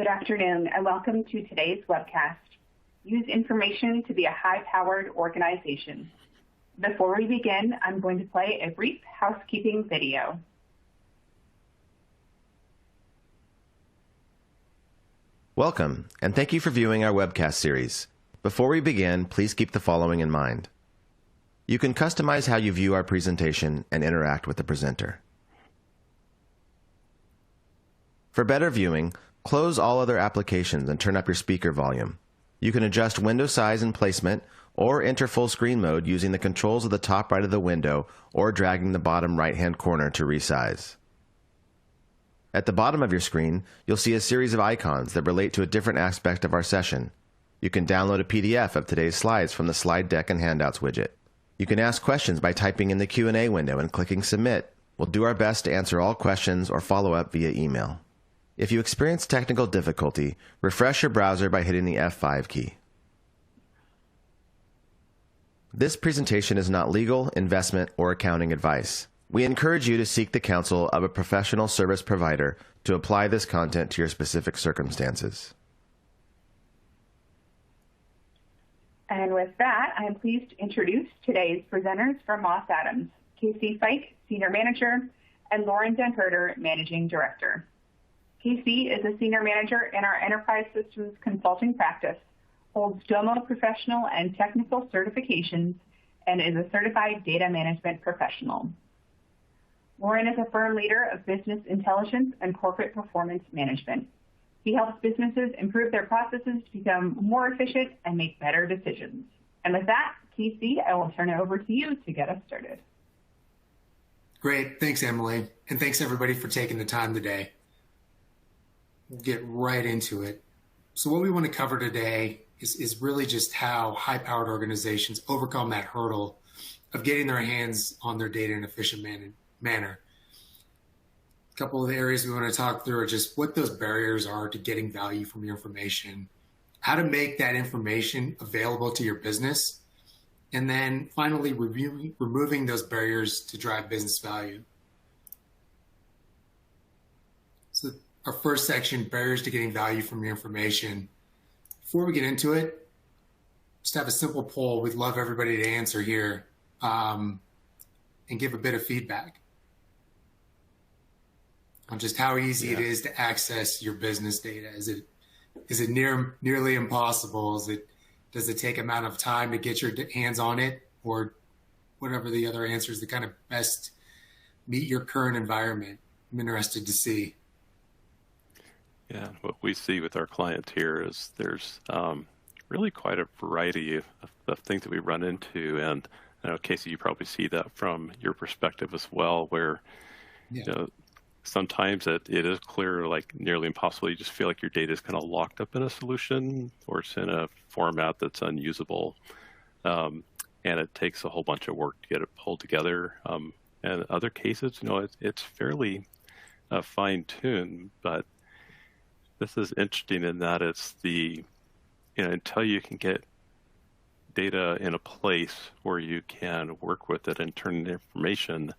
Good afternoon, and welcome to today's webcast, Use Information to be a High-Powered Organization. Before we begin, I'm going to play a brief housekeeping video. Welcome, and thank you for viewing our webcast series. Before we begin, please keep the following in mind. You can customize how you view our presentation and interact with the presenter. For better viewing, close all other applications and turn up your speaker volume. You can adjust window size and placement or enter full screen mode using the controls of the top right of the window or dragging the bottom right-hand corner to resize. At the bottom of your screen, you'll see a series of icons that relate to a different aspect of our session. You can download a PDF of today's slides from the Slide Deck and Handouts widget. You can ask questions by typing in the Q&A window and clicking Submit. We'll do our best to answer all questions or follow up via email. If you experience technical difficulty, refresh your browser by hitting the F5 key. This presentation is not legal, investment, or accounting advice. We encourage you to seek the counsel of a professional service provider to apply this content to your specific circumstances. And with that, I am pleased to introduce today's presenters from Moss Adams, Casey Fike, Senior Manager, and Loren, Managing Director. Casey is a Senior Manager in our Enterprise Systems Consulting practice, holds Domo professional and technical certifications, and is a certified data management professional. Loren is a firm leader of business intelligence and corporate performance management. He helps businesses improve their processes to become more efficient and make better decisions. And with that, Casey, I will turn it over to you to get us started. Great. Thanks, Emily. And thanks, everybody, for taking the time today. We'll get right into it. So what we want to cover today is really just how high-powered organizations overcome that hurdle of getting their hands on their data in an efficient manner. A couple of the areas we want to talk through are just what those barriers are to getting value from your information, how to make that information available to your business, and then finally removing those barriers to drive business value. So our first section, barriers to getting value from your information. Before we get into it, just have a simple poll. We'd love everybody to answer here and give a bit of feedback on just how easy it is to access your business data. Is it nearly impossible? Does it take amount of time to get your hands on it, or whatever the other answers that kind of best meet your current environment? I'm interested to see. Yeah, what we see with our clients here is there's really quite a variety of things that we run into. And I know, Casey, you probably see that from your perspective as well, where you know, sometimes it is clear, like nearly impossible. You just feel like your data is kind of locked up in a solution, or it's in a format that's unusable. And it takes a whole bunch of work to get it pulled together. And in other cases, you know, it's fairly fine-tuned, but this is interesting in that it's until you can get data in a place where you can work with it and turn into information,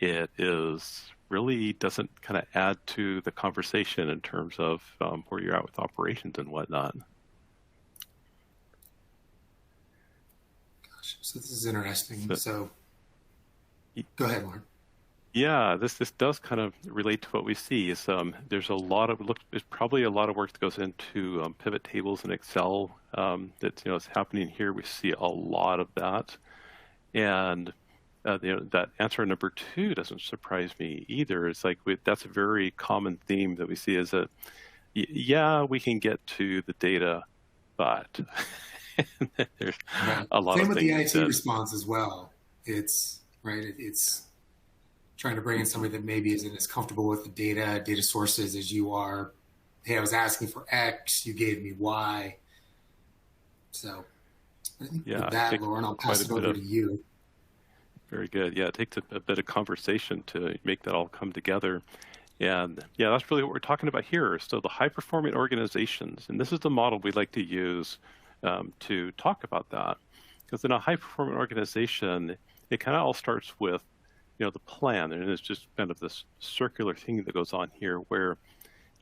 it is really doesn't kind of add to the conversation in terms of where you're at with operations and whatnot. Gosh, so this is interesting. So go ahead, Loren. Yeah, this does kind of relate to what we see. Is there's probably a lot of work that goes into pivot tables in Excel. Is happening here. We see a lot of that, and that answer number 2 doesn't surprise me either. It's like that's a very common theme that we see. Is that we can get to the data, but there's a lot Same of with things the IT response as well. It's trying to bring in somebody that maybe isn't as comfortable with the data sources as you are. Hey, I was asking for X, you gave me Y. So I think with that, Loren, I'll pass it over to you. Very good. Yeah, it takes a bit of conversation to make that all come together. And that's really what we're talking about here. So the high-performing organizations, and this is the model we like to use to talk about that. Because in a high-performing organization, it kind of all starts with the plan, and it's just kind of this circular thing that goes on here where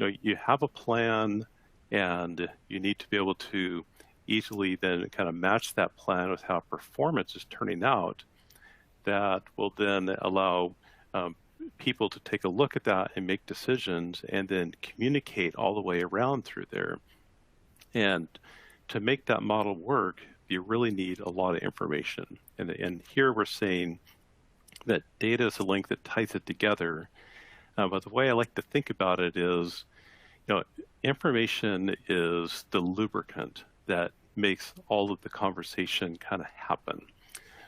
you have a plan, and you need to be able to easily then kind of match that plan with how performance is turning out. That will then allow people to take a look at that and make decisions and then communicate all the way around through there. And to make that model work, you really need a lot of information. And here we're saying that data is a link that ties it together. But the way I like to think about it is, information is the lubricant that makes all of the conversation kind of happen.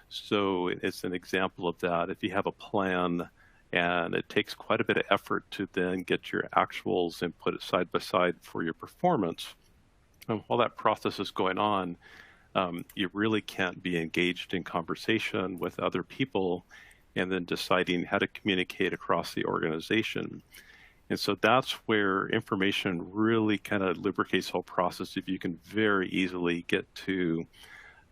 So it's an example of that. If you have a plan and it takes quite a bit of effort to then get your actuals and put it side by side for your performance, while that process is going on, you really can't be engaged in conversation with other people and then deciding how to communicate across the organization. And so that's where information really kind of lubricates the whole process. If you can very easily get to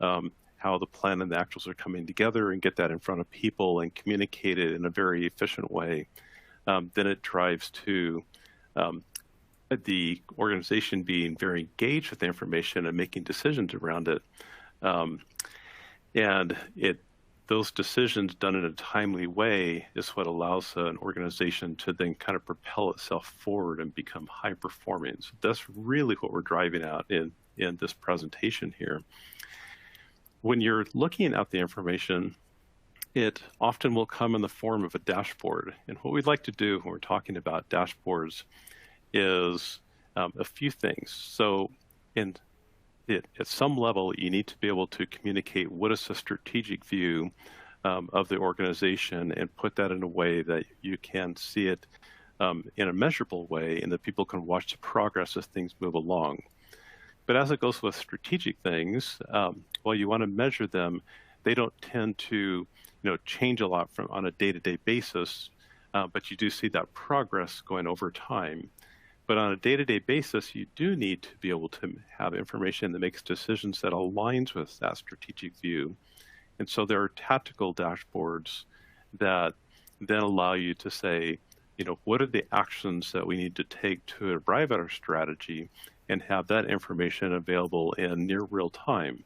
how the plan and the actuals are coming together and get that in front of people and communicate it in a very efficient way, then it drives to the organization being very engaged with the information and making decisions around it. And those decisions done in a timely way is what allows an organization to then kind of propel itself forward and become high performing. So that's really what we're driving at in this presentation here. When you're looking at the information, it often will come in the form of a dashboard. And what we'd like to do when we're talking about dashboards is a few things. So at some level, you need to be able to communicate what is the strategic view of the organization and put that in a way that you can see it in a measurable way and that people can watch the progress as things move along. But as it goes with strategic things, while you want to measure them, they don't tend to change a lot on a day-to-day basis, but you do see that progress going over time. But on a day-to-day basis, you do need to be able to have information that makes decisions that aligns with that strategic view. And so there are tactical dashboards that then allow you to say, what are the actions that we need to take to arrive at our strategy and have that information available in near real time.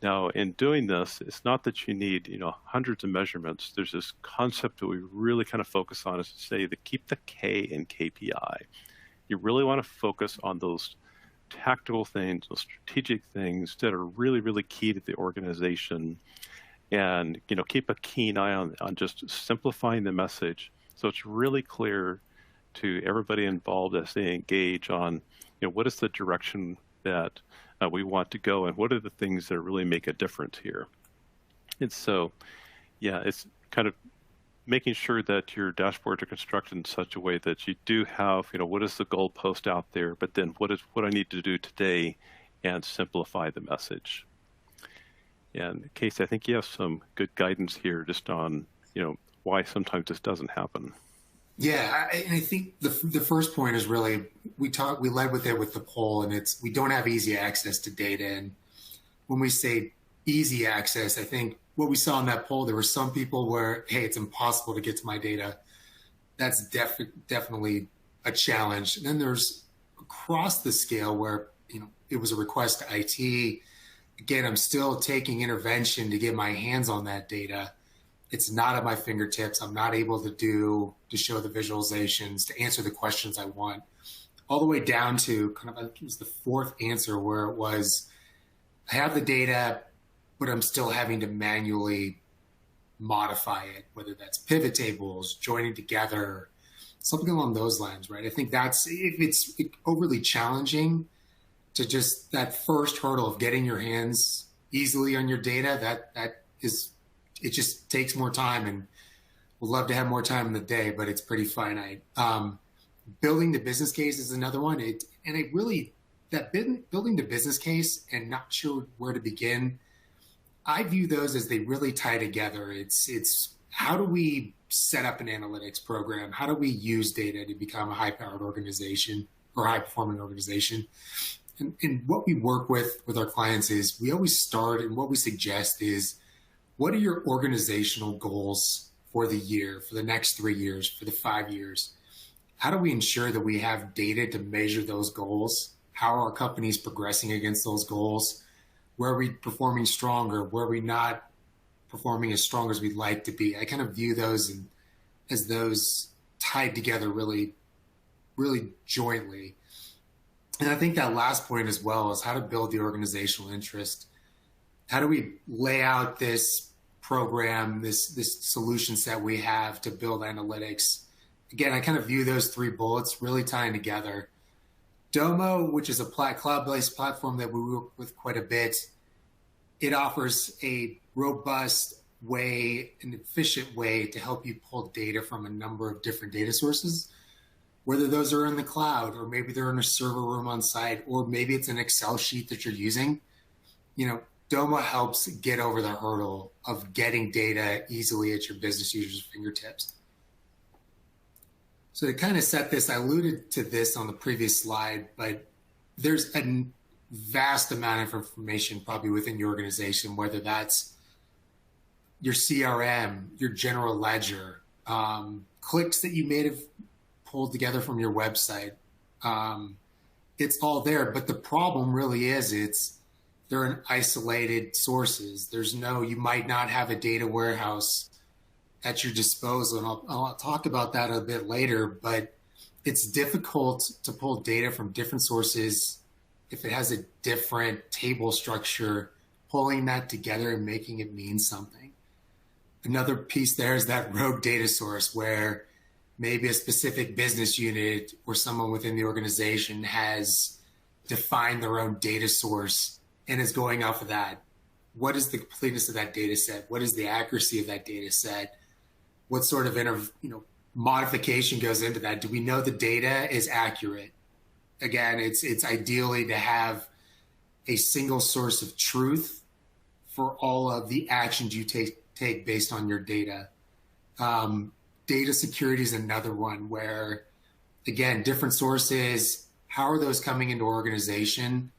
Now, in doing this, it's not that you need, hundreds of measurements. There's this concept that we really kind of focus on is to say to keep the K in KPI. You really want to focus on those tactical things, those strategic things that are really, really key to the organization, and keep a keen eye on just simplifying the message so it's really clear to everybody involved as they engage on what is the direction that we want to go and what are the things that really make a difference here. And so, it's kind of making sure that your dashboards are constructed in such a way that you do have, what is the goalpost out there, but then what I need to do today and simplify the message. And Casey, I think you have some good guidance here just on, why sometimes this doesn't happen. Yeah, and I think the first point is really, we led with it with the poll, and we don't have easy access to data. And when we say easy access, I think what we saw in that poll, there were some people where, hey, it's impossible to get to my data. That's definitely a challenge. And then there's across the scale where, it was a request to IT. Again, I'm still taking intervention to get my hands on that data. It's not at my fingertips. I'm not able to show the visualizations, to answer the questions I want, all the way down to kind of, I think it was the fourth answer where it was, I have the data, but I'm still having to manually modify it, whether that's pivot tables, joining together, something along those lines, right? I think it's overly challenging to just that first hurdle of getting your hands easily on your data, it just takes more time, and we'd love to have more time in the day, but it's pretty finite. Building the business case is another one. Building the business case and not sure where to begin, I view those as they really tie together. It's how do we set up an analytics program? How do we use data to become a high-powered organization or high-performing organization? And what we work with our clients is we always start, and what we suggest is, what are your organizational goals for the year, for the next 3 years, for the 5 years? how do we ensure that we have data to measure those goals? How are our companies progressing against those goals? Where are we performing stronger? Where are we not performing as strong as we'd like to be? I kind of view those as those tied together really, really jointly. And I think that last point as well is how to build the organizational interest. How do we lay out this program, this solution set we have to build analytics? Again, I kind of view those three bullets really tying together. Domo, which is a cloud-based platform that we work with quite a bit, it offers a robust way, an efficient way to help you pull data from a number of different data sources, whether those are in the cloud or maybe they're in a server room on site, or maybe it's an Excel sheet that you're using. Domo helps get over the hurdle of getting data easily at your business users' fingertips. So to kind of set this, I alluded to this on the previous slide, but there's a vast amount of information probably within your organization, whether that's your CRM, your general ledger, clicks that you may have pulled together from your website. It's all there, but the problem really is they're in isolated sources. You might not have a data warehouse at your disposal, and I'll talk about that a bit later, but it's difficult to pull data from different sources if it has a different table structure, pulling that together and making it mean something. Another piece there is that rogue data source where maybe a specific business unit or someone within the organization has defined their own data source and is going off of that. What is the completeness of that data set? What is the accuracy of that data set? What sort of modification goes into that? Do we know the data is accurate? Again, it's ideally to have a single source of truth for all of the actions you take based on your data. Data security is another one where, again, different sources, how are those coming into organization?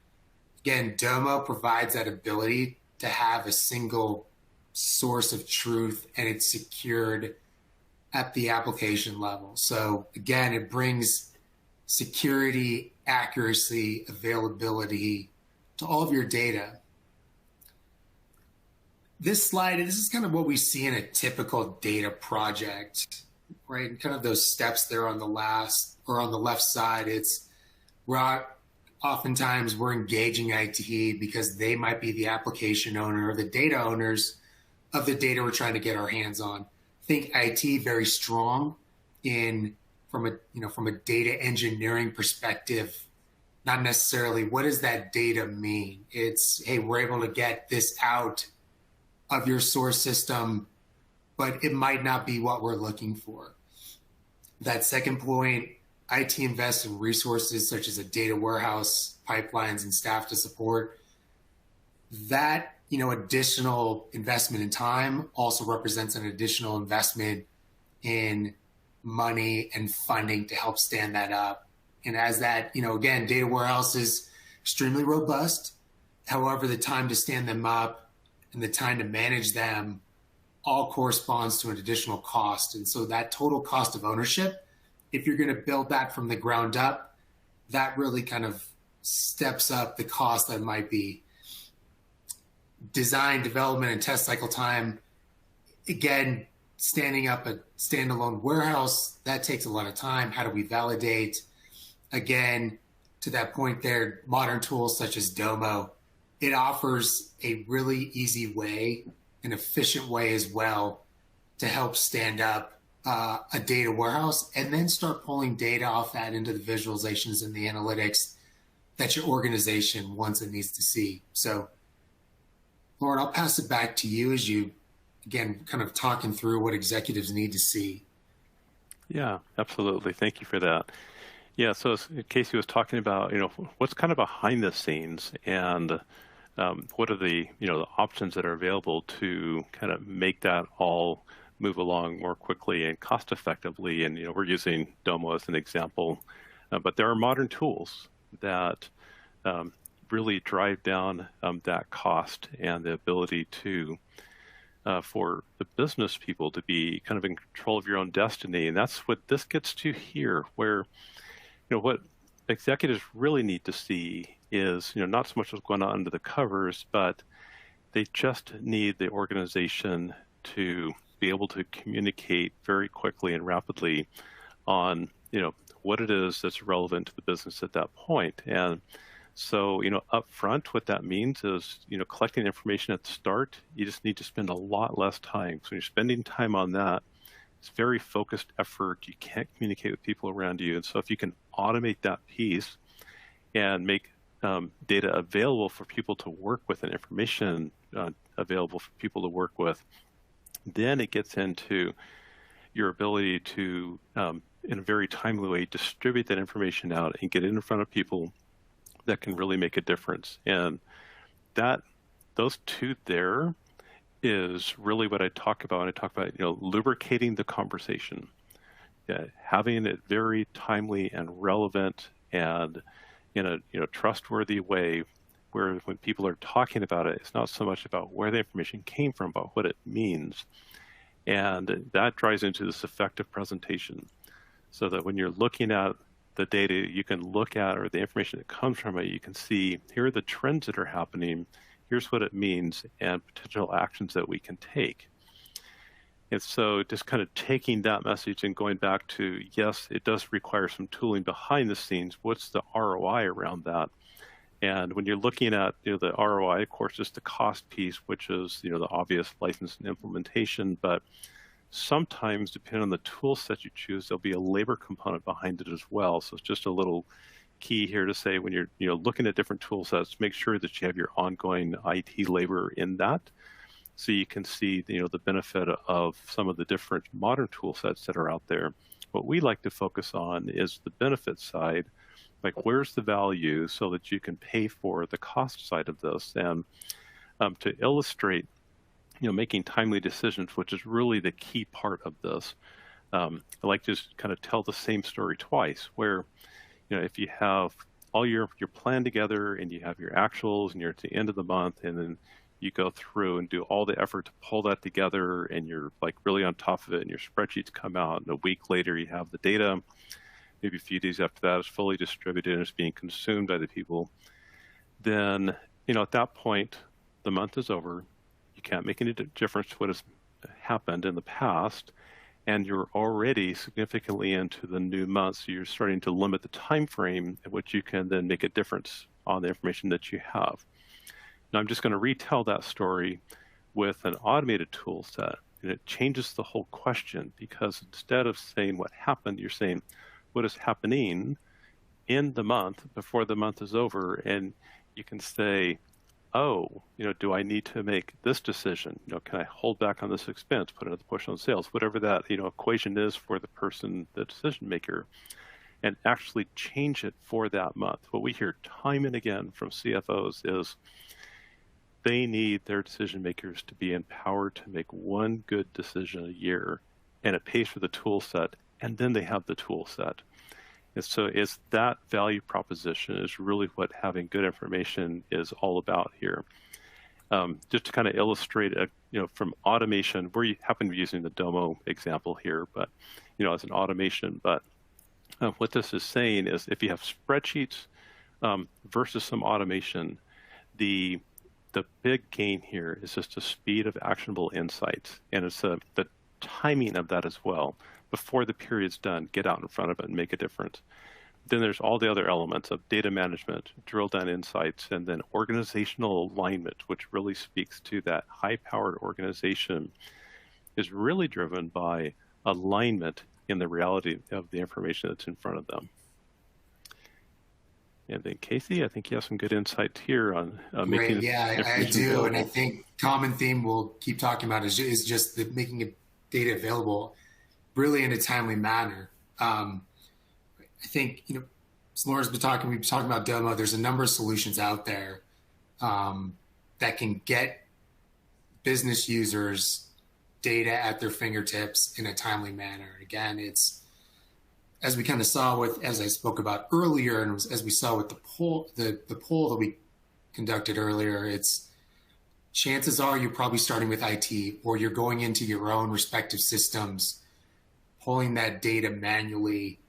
Again, Domo provides that ability to have a single source of truth, and it's secured at the application level. So again, it brings security, accuracy, availability to all of your data. This slide, this is kind of what we see in a typical data project, right? And kind of those steps there on the left side. Oftentimes we're engaging IT because they might be the application owner or the data owners of the data we're trying to get our hands on. Think IT very strong from a data engineering perspective, not necessarily what does that data mean? It's, hey, we're able to get this out of your source system, but it might not be what we're looking for. That second point, IT invests in resources such as a data warehouse, pipelines, and staff to support. That, additional investment in time also represents an additional investment in money and funding to help stand that up. And as that, again, data warehouse is extremely robust. However, the time to stand them up and the time to manage them all corresponds to an additional cost. And so that total cost of ownership, if you're going to build that from the ground up, that really kind of steps up the cost that might be. Design, development, and test cycle time. Again, standing up a standalone warehouse, that takes a lot of time. How do we validate? Again, to that point there, modern tools such as Domo, it offers a really easy way, an efficient way as well to help stand up a data warehouse and then start pulling data off that into the visualizations and the analytics that your organization wants and needs to see. So, Loren, I'll pass it back to you as you, again, kind of talking through what executives need to see. Yeah, absolutely. Thank you for that. Yeah, so as Casey was talking about, what's kind of behind the scenes and what are the options that are available to kind of make that all move along more quickly and cost effectively. And, we're using Domo as an example, but there are modern tools that really drive down that cost and the ability to for the business people to be kind of in control of your own destiny. And that's what this gets to here, where, what executives really need to see is, not so much what's going on under the covers, but they just need the organization to be able to communicate very quickly and rapidly on, what it is that's relevant to the business at that point. And so, up front, what that means is, collecting information at the start, you just need to spend a lot less time. So when you're spending time on that, it's very focused effort. You can't communicate with people around you. And so if you can automate that piece and make data available for people to work with and information available for people to work with, then it gets into your ability to, in a very timely way, distribute that information out and get it in front of people that can really make a difference. And those two there is really what I talk about when I talk about, lubricating the conversation, having it very timely and relevant and in a trustworthy way, where when people are talking about it, it's not so much about where the information came from, but what it means. And that drives into this effective presentation, so that when you're looking at the data you can look at, or the information that comes from it, you can see, here are the trends that are happening, here's what it means, and potential actions that we can take. And so just kind of taking that message and going back to, yes, it does require some tooling behind the scenes. What's the ROI around that? And when you're looking at the ROI, of course, is the cost piece, which is the obvious license and implementation. But sometimes, depending on the tool set you choose, there'll be a labor component behind it as well. So it's just a little key here to say, when you're looking at different tool sets, make sure that you have your ongoing IT labor in that, so you can see the benefit of some of the different modern tool sets that are out there. What we like to focus on is the benefit side, like where's the value, so that you can pay for the cost side of this. And to illustrate making timely decisions, which is really the key part of this, I like to just kind of tell the same story twice, where if you have all your plan together and you have your actuals and you're at the end of the month, and then you go through and do all the effort to pull that together, and you're like really on top of it, and your spreadsheets come out, and a week later you have the data, maybe a few days after that it's fully distributed and it's being consumed by the people, then at that point the month is over. You can't make any difference to what has happened in the past, and you're already significantly into the new month. So you're starting to limit the time frame at which you can then make a difference on the information that you have. Now I'm just going to retell that story with an automated tool set, and it changes the whole question, because instead of saying what happened, you're saying what is happening in the month before the month is over. And you can say, oh, do I need to make this decision? Can I hold back on this expense, put another push on sales, whatever that, equation is for the person, the decision maker, and actually change it for that month. What we hear time and again from CFOs is they need their decision makers to be empowered to make one good decision a year, and it pays for the tool set, and then they have the tool set. And so it's that value proposition is really what having good information is all about here. Just to kind of illustrate, from automation, we happen to be using the Domo example here, but, as an automation. But what this is saying is, if you have spreadsheets versus some automation, the big gain here is just the speed of actionable insights, and it's the timing of that as well. Before the period's done, get out in front of it and make a difference. Then there's all the other elements of data management, drill down insights, and then organizational alignment, which really speaks to that high-powered organization is really driven by alignment in the reality of the information that's in front of them. And then Casey, I think you have some good insights here on making. Yeah, I do, available. And I think common theme we'll keep talking about is just making it data available really in a timely manner. I think, as Lauren's been talking, we've been talking about Domo. There's a number of solutions out there that can get business users data at their fingertips in a timely manner. Again, it's, as we kind of saw as I spoke about earlier, and as we saw with the poll that we conducted earlier, it's chances are you're probably starting with IT, or you're going into your own respective systems, pulling that data manually,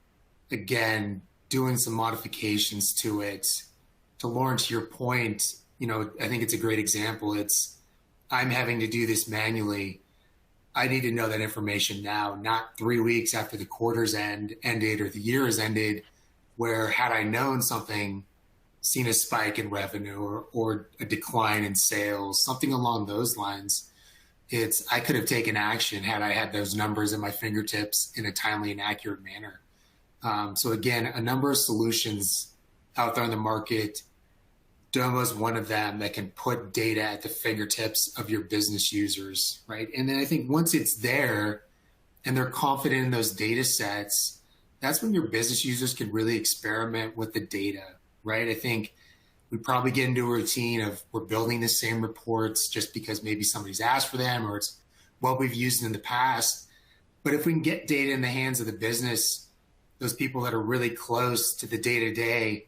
again, doing some modifications to it. To Loren, to your point, I think it's a great example. I'm having to do this manually. I need to know that information now, not 3 weeks after the quarter's ended or the year has ended, where had I known something, seen a spike in revenue or a decline in sales, something along those lines, I could have taken action had I had those numbers at my fingertips in a timely and accurate manner. So again, a number of solutions out there in the market. Domo is one of them that can put data at the fingertips of your business users, right? And then I think once it's there and they're confident in those data sets, that's when your business users can really experiment with the data, right? I think we probably get into a routine of we're building the same reports just because maybe somebody's asked for them or it's what we've used in the past. But if we can get data in the hands of the business, those people that are really close to the day-to-day,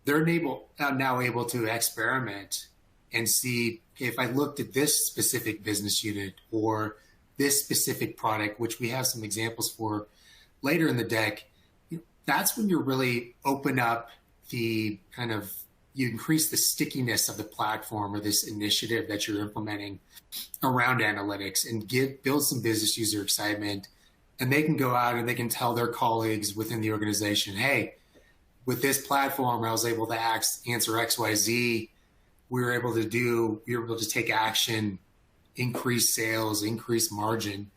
they're now able to experiment and see, okay, if I looked at this specific business unit or this specific product, which we have some examples for later in the deck, that's when you really open up you increase the stickiness of the platform or this initiative that you're implementing around analytics and build some business user excitement. And they can go out and they can tell their colleagues within the organization, hey, with this platform, I was able to answer XYZ. We were able to take action, increase sales, increase margin,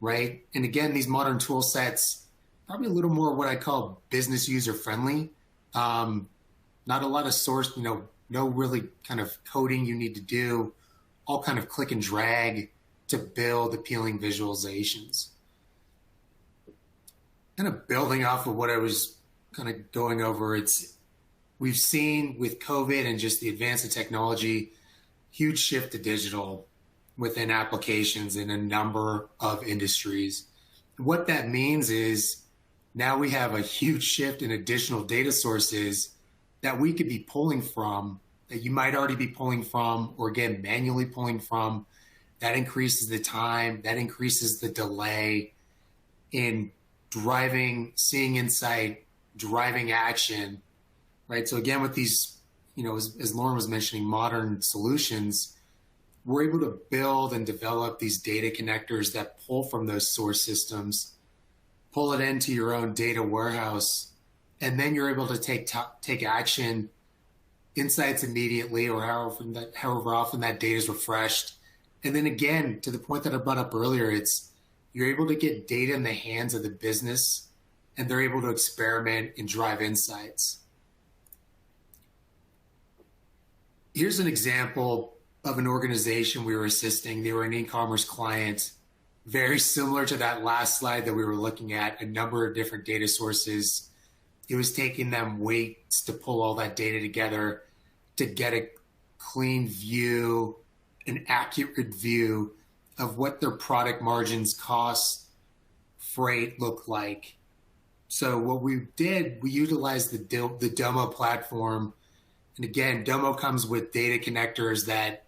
right? And again, these modern tool sets, probably a little more what I call business user friendly. Not a lot of source, no really kind of coding you need to do, all kind of click and drag to build appealing visualizations. Kind of building off of what I was kind of going over, we've seen with COVID and just the advance of technology, huge shift to digital within applications in a number of industries. What that means is now we have a huge shift in additional data sources that we could be pulling from, that you might already be pulling from, or again, manually pulling from. That increases the time, that increases the delay in seeing insight, driving action, right? So again, with these, as Loren was mentioning, modern solutions, we're able to build and develop these data connectors that pull from those source systems, pull it into your own data warehouse, and then you're able to take action, insights immediately, or however often that data is refreshed. And then again, to the point that I brought up earlier, you're able to get data in the hands of the business and they're able to experiment and drive insights. Here's an example of an organization we were assisting. They were an e-commerce client, very similar to that last slide that we were looking at, a number of different data sources. It was taking them weeks to pull all that data together to get a clean view, an accurate view of what their product margins, costs, freight look like. So what we did, we utilized the Domo platform. And again, Domo comes with data connectors that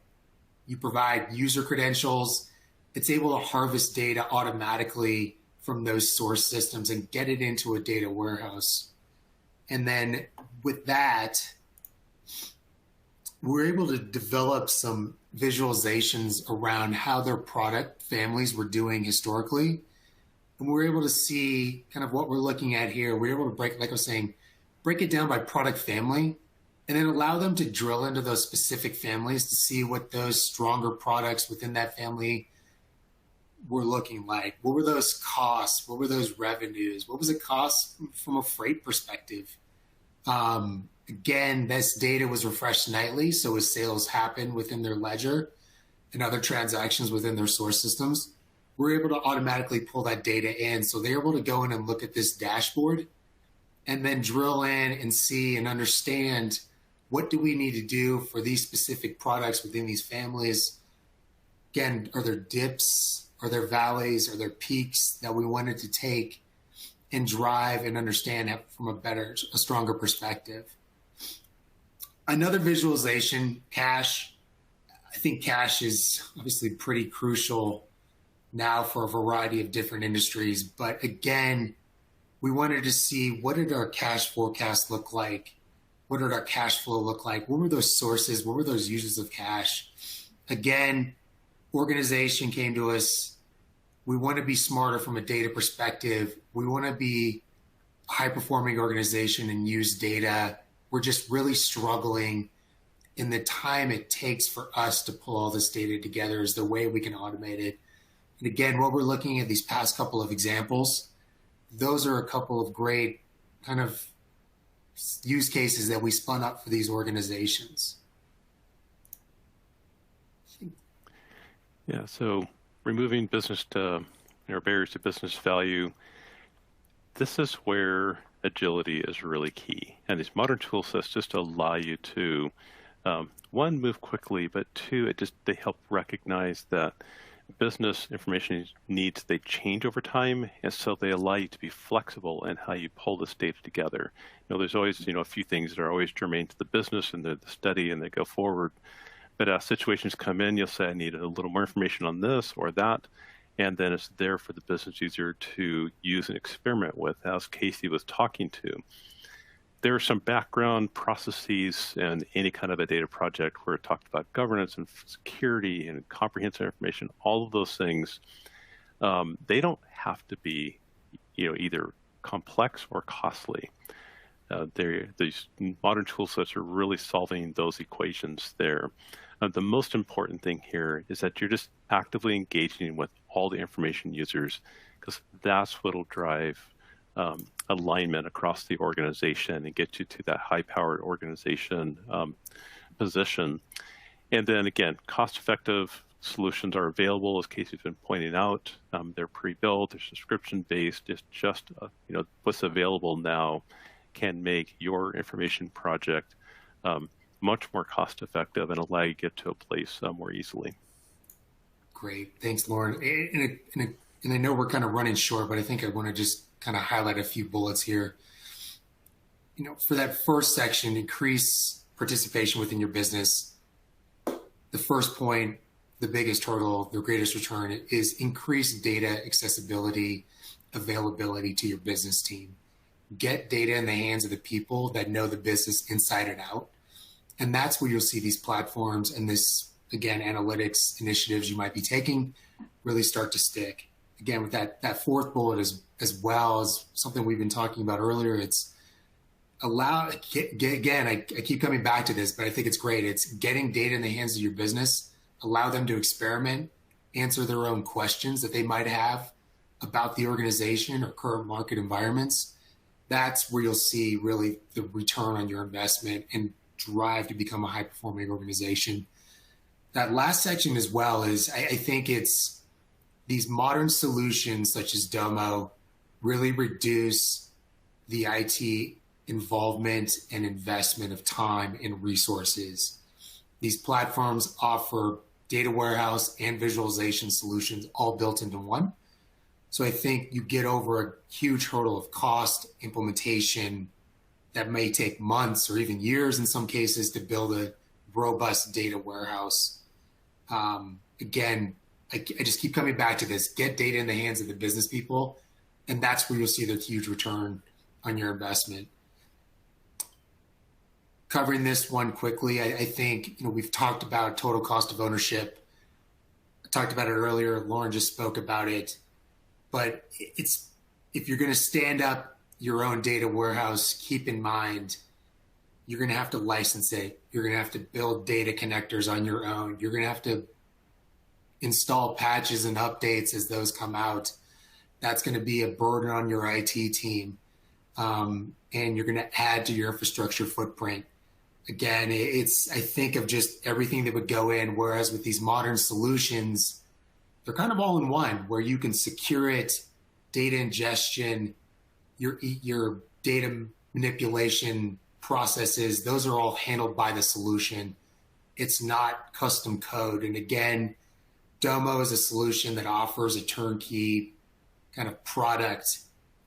you provide user credentials. It's able to harvest data automatically from those source systems and get it into a data warehouse. And then with that, we're able to develop some visualizations around how their product families were doing historically. And we're able to see kind of what we're looking at here. We're able to break, like I was saying, break it down by product family and then allow them to drill into those specific families to see what those stronger products within that family were looking like. What were those costs? What were those revenues? What was it cost from a freight perspective? Again, this data was refreshed nightly. So as sales happen within their ledger and other transactions within their source systems, we're able to automatically pull that data in. So they're able to go in and look at this dashboard and then drill in and see and understand what do we need to do for these specific products within these families. Again, are there dips? Are there valleys? Are there peaks that we wanted to take and drive and understand from a stronger perspective? Another visualization, cash. I I think cash is obviously pretty crucial now for a variety of different industries. But again, we wanted to see, what did our cash forecast look like? What did our cash flow look like? What were those sources? What were those uses of cash? Again, organization came to us. We want to be smarter from a data perspective. We want to be a high-performing organization and use data. We're just really struggling in the time it takes for us to pull all this data together. Is the way we can automate it. And again, what we're looking at these past couple of examples, those are a couple of great kind of use cases that we spun up for these organizations. Yeah, so removing business to barriers to business value, this is where agility is really key. And these modern tool sets just allow you to, one, move quickly, but two, they help recognize that business information needs, they change over time, and so they allow you to be flexible in how you pull this data together. There's always, a few things that are always germane to the business and the study, and they go forward. But as situations come in, you'll say, I need a little more information on this or that, and then it's there for the business user to use and experiment with, as Casey was talking to. There are some background processes in any kind of a data project where it talked about governance and security and comprehensive information, all of those things. They don't have to be, either complex or costly. These modern tool sets are really solving those equations there. The most important thing here is that you're just actively engaging with all the information users, because that's what will drive alignment across the organization and get you to that high-powered organization position. And then again, cost-effective solutions are available, as Casey's been pointing out. They're pre-built, they're subscription-based. It's just what's available now can make your information project much more cost-effective and allow you to get to a place more easily. Great, thanks, Loren. And I know we're kind of running short, but I think I want to just kind of highlight a few bullets here. For that first section, increase participation within your business. The first point, the biggest hurdle, the greatest return, is increase data accessibility, availability to your business team. Get data in the hands of the people that know the business inside and out. And that's where you'll see these platforms and this, again, analytics initiatives you might be taking really start to stick. Again, with that fourth bullet, as well as something we've been talking about earlier, it's again, I keep coming back to this, but I think it's great. It's getting data in the hands of your business, allow them to experiment, answer their own questions that they might have about the organization or current market environments. That's where you'll see really the return on your investment and drive to become a high-performing organization. That last section as well is, I think it's these modern solutions such as Domo really reduce the IT involvement and investment of time and resources. These platforms offer data warehouse and visualization solutions all built into one. So I think you get over a huge hurdle of cost, implementation that may take months or even years in some cases to build a robust data warehouse. Again, I just keep coming back to this. Get data in the hands of the business people, and that's where you'll see the huge return on your investment. Covering this one quickly, I think we've talked about total cost of ownership. I talked about it earlier. Loren just spoke about it. But if you're going to stand up your own data warehouse, keep in mind you're going to have to license it. You're going to have to build data connectors on your own. You're going to have to install patches and updates as those come out. That's going to be a burden on your IT team. And you're going to add to your infrastructure footprint. Again, I think of just everything that would go in, whereas with these modern solutions, they're kind of all in one, where you can secure it, data ingestion, your data manipulation processes, those are all handled by the solution. It's not custom code. And again, Domo is a solution that offers a turnkey kind of product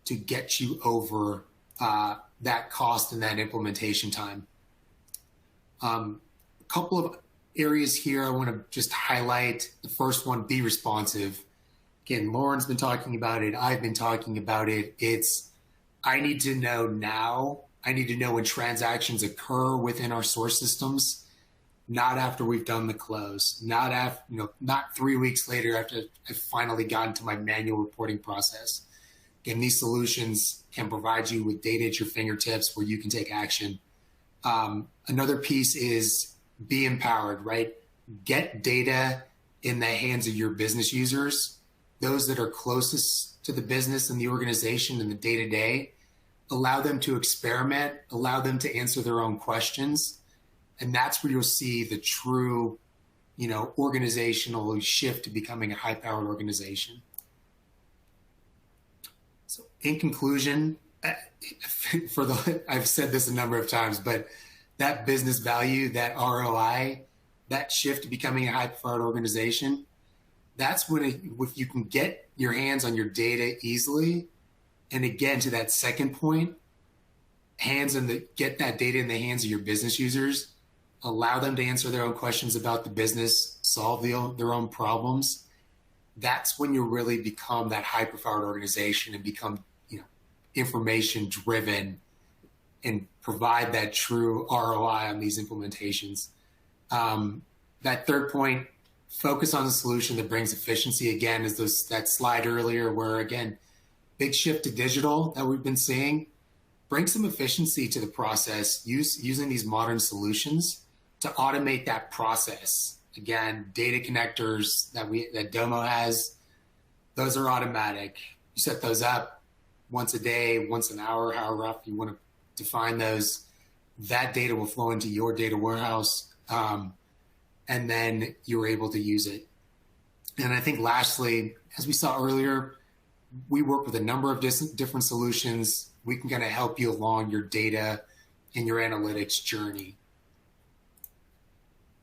to get you over that cost and that implementation time. A couple of areas here I want to just highlight. The first one, be responsive. Again, Loren's been talking about it. I've been talking about it. I need to know now. I need to know when transactions occur within our source systems, not after we've done the close, not 3 weeks later after I've finally gotten to my manual reporting process. Again, these solutions can provide you with data at your fingertips where you can take action. Another piece is be empowered, right? Get data in the hands of your business users, those that are closest to the business and the organization and the day-to-day. Allow them to experiment, allow them to answer their own questions. And that's where you'll see the true, organizational shift to becoming a high-powered organization. So in conclusion, I've said this a number of times, but that business value, that ROI, that shift to becoming a high-powered organization, that's when if you can get your hands on your data easily. And again, to that second point, get that data in the hands of your business users, allow them to answer their own questions about the business, solve their own problems. That's when you really become that high-powered organization and become, information-driven and provide that true ROI on these implementations. That third point, focus on the solution that brings efficiency. Again, is that slide earlier where, again, big shift to digital that we've been seeing. Bring some efficiency to the process using these modern solutions to automate that process. Again, data connectors that Domo has, those are automatic. You set those up once a day, once an hour, however often you want to define those. That data will flow into your data warehouse, and then you're able to use it. And I think lastly, as we saw earlier, we work with a number of different solutions. We can kind of help you along your data and your analytics journey.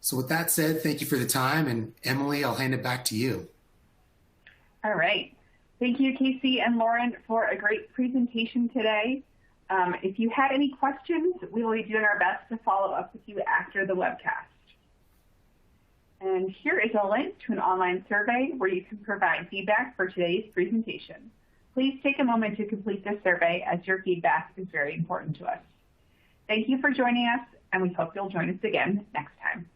So with that said, thank you for the time. And Emily, I'll hand it back to you. All right. Thank you, Casey and Loren, for a great presentation today. If you had any questions, we will be doing our best to follow up with you after the webcast. And here is a link to an online survey where you can provide feedback for today's presentation. Please take a moment to complete this survey as your feedback is very important to us. Thank you for joining us, and we hope you'll join us again next time.